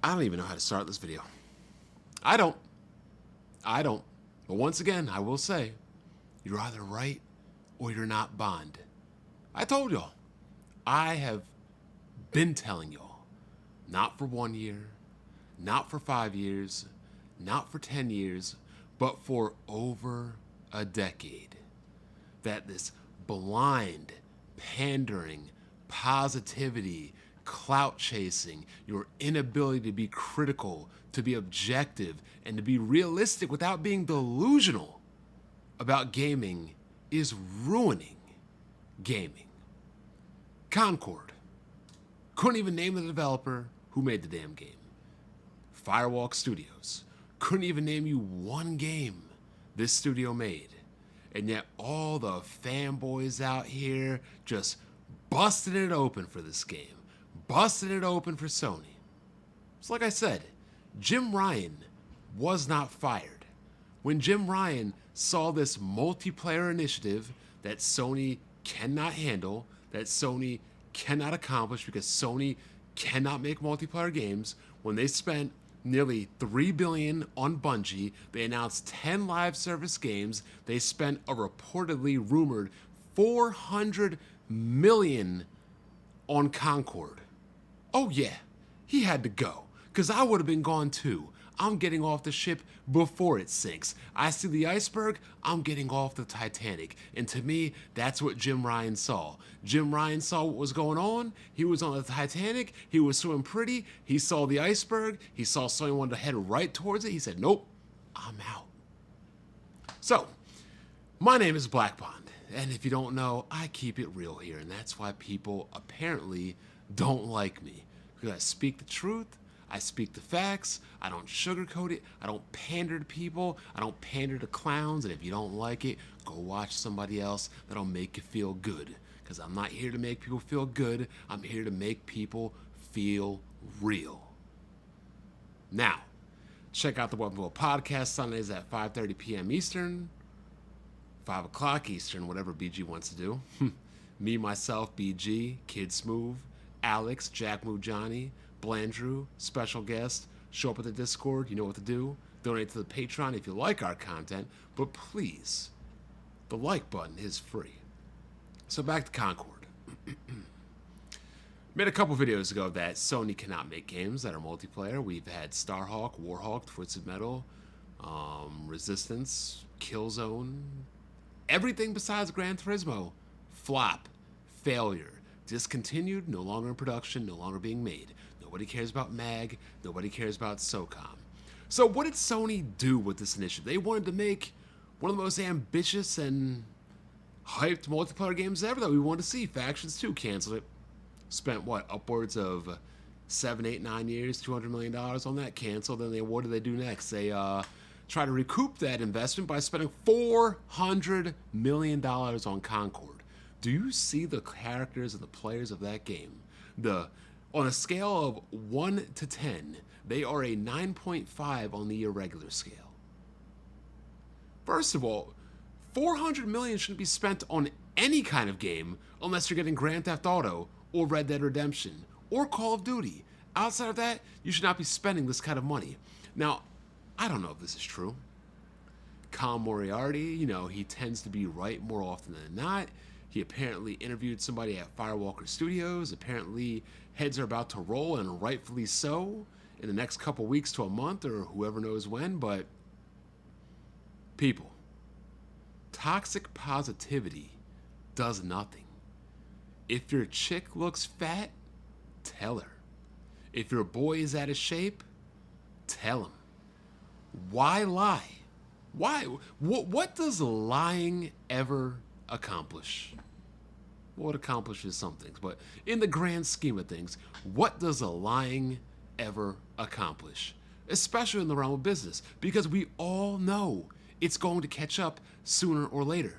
I don't even know how to start this video. I don't. I don't. But once again, I will say, you're either right or you're not Bond. I told y'all. I have been telling y'all. Not for 1 year, not for 5 years, not for 10 years, but for over a decade. That this blind, pandering, positivity, clout chasing, your inability to be critical, to be objective, and to be realistic without being delusional about gaming is ruining gaming. Concord. Couldn't even name the developer who made the damn game. Firewalk Studios. Couldn't even name you one game this studio made. And yet all the fanboys out here just busted it open for this game. Busted it open for Sony. It's like I said, Jim Ryan was not fired. When Jim Ryan saw this multiplayer initiative that Sony cannot handle, that Sony cannot accomplish because Sony cannot make multiplayer games, when they spent nearly $3 billion on Bungie, they announced 10 live service games, they spent a reportedly rumored $400 million on Concord. Oh yeah, he had to go, because I would have been gone too. I'm getting off the ship before it sinks. I see the iceberg, I'm getting off the Titanic. And to me, that's what Jim Ryan saw. Jim Ryan saw what was going on. He was on the Titanic. He was swimming pretty. He saw the iceberg. He saw someone wanted to head right towards it. He said, nope, I'm out. So, my name is Black Bond. And if you don't know, I keep it real here. And that's why people apparently don't like me. Because I speak the truth. I speak the facts. I don't sugarcoat it. I don't pander to people. I don't pander to clowns. And if you don't like it, go watch somebody else that'll make you feel good. Because I'm not here to make people feel good. I'm here to make people feel real. Now, check out the Weapon Wheel podcast Sundays at 5:30 p.m. Eastern, 5 o'clock Eastern, whatever BG wants to do. Me, myself, BG, Kid Smooth, Alex, Jack Moo Johnny, Blandrew, special guest. Show up at the Discord, you know what to do. Donate to the Patreon if you like our content, but please, the like button is free. So back to Concord. Made a couple videos ago that Sony cannot make games that are multiplayer. We've had Starhawk, Warhawk, Twisted Metal, Resistance, Killzone, everything besides Gran Turismo. Flop, failure, discontinued, no longer in production, no longer being made. Nobody cares about MAG. Nobody cares about SOCOM. So what did Sony do with this initiative? They wanted to make one of the most ambitious and hyped multiplayer games ever that we wanted to see. Factions 2 canceled it. Spent, what, upwards of 7, 8, 9 years, $200 million on that, canceled. Then what did they do next? They try to recoup that investment by spending $400 million on Concord. Do you see the characters and the players of that game? On a scale of 1 to 10, they are a 9.5 on the irregular scale. First of all, $400 million shouldn't be spent on any kind of game unless you're getting Grand Theft Auto or Red Dead Redemption or Call of Duty. Outside of that, you should not be spending this kind of money. Now, I don't know if this is true. Con Moriarty, he tends to be right more often than not. He apparently interviewed somebody at Firewalker Studios. Apparently, heads are about to roll, and rightfully so, in the next couple weeks to a month or whoever knows when. But people, toxic positivity does nothing. If your chick looks fat, tell her. If your boy is out of shape, tell him. Why lie? Why? What does lying ever accomplish? Well, it accomplishes some things, but in the grand scheme of things, what does a lying ever accomplish? Especially in the realm of business, because we all know it's going to catch up sooner or later.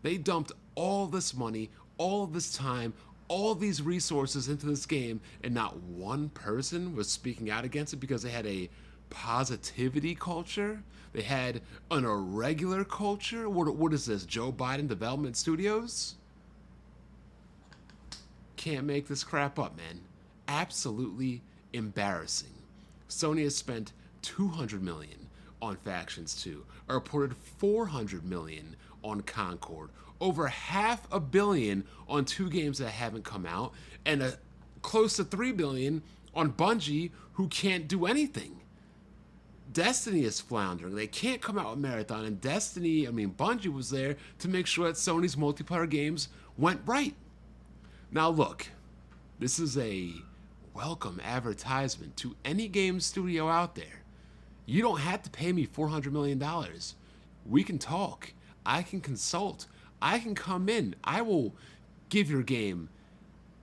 They dumped all this money, all this time, all these resources into this game, and not one person was speaking out against it because they had a positivity culture. They had an irregular culture. What is this, Joe Biden Development Studios? Can't make this crap up, man. Absolutely embarrassing. Sony has spent $200 million on Factions 2, a reported $400 million on Concord, over $500 million on 2 games that haven't come out, and close to $3 billion on Bungie, who can't do anything. Destiny is floundering. They can't come out with Marathon, and Bungie was there to make sure that Sony's multiplayer games went right. Now look, this is a welcome advertisement to any game studio out there. You don't have to pay me $400 million. We can talk. I can consult. I can come in. I will give your game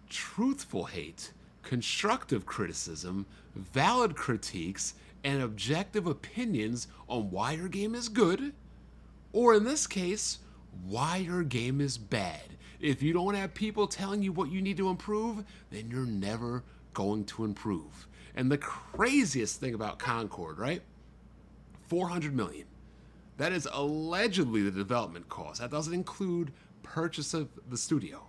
truthful hate, constructive criticism, valid critiques, and objective opinions on why your game is good, or in this case, why your game is bad. If you don't have people telling you what you need to improve, then you're never going to improve. And the craziest thing about Concord, right? $400 million. That is allegedly the development cost. That doesn't include purchase of the studio.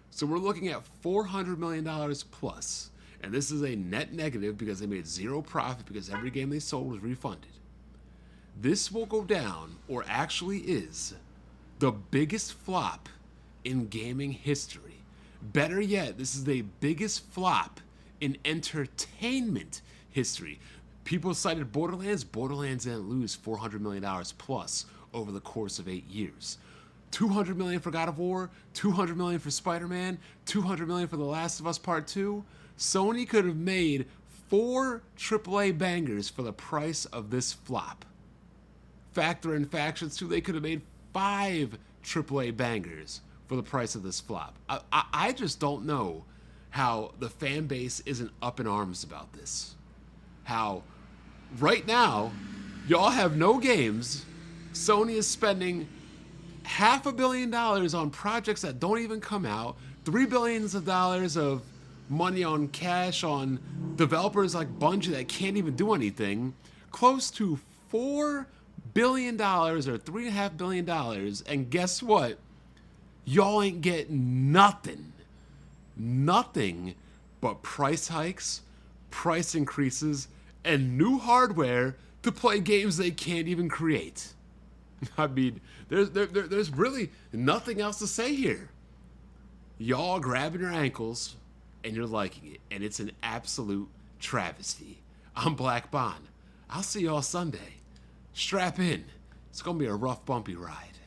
So we're looking at $400 million plus. And this is a net negative because they made zero profit because every game they sold was refunded. This will go down, or actually is, the biggest flop in gaming history. Better yet, this is the biggest flop in entertainment history. People cited Borderlands. Borderlands didn't lose $400 million plus over the course of 8 years. $200 million for God of War, $200 million for Spider-Man, $200 million for The Last of Us Part 2. Sony could have made 4 AAA bangers for the price of this flop. Factor in Factions 2, they could have made 5 AAA bangers for the price of this flop. I just don't know how the fan base isn't up in arms about this. How right now, y'all have no games. Sony is spending $500 million on projects that don't even come out, $3 billion of money on cash on developers like Bungie that can't even do anything, close to $4 billion or $3.5 billion, and guess what? Y'all ain't getting nothing but price hikes, price increases, and new hardware to play games they can't even create. I mean, there's really nothing else to say here. Y'all grabbing your ankles and you're liking it, and it's an absolute travesty. I'm Black Bond. I'll see y'all Sunday. Strap in. It's gonna be a rough, bumpy ride.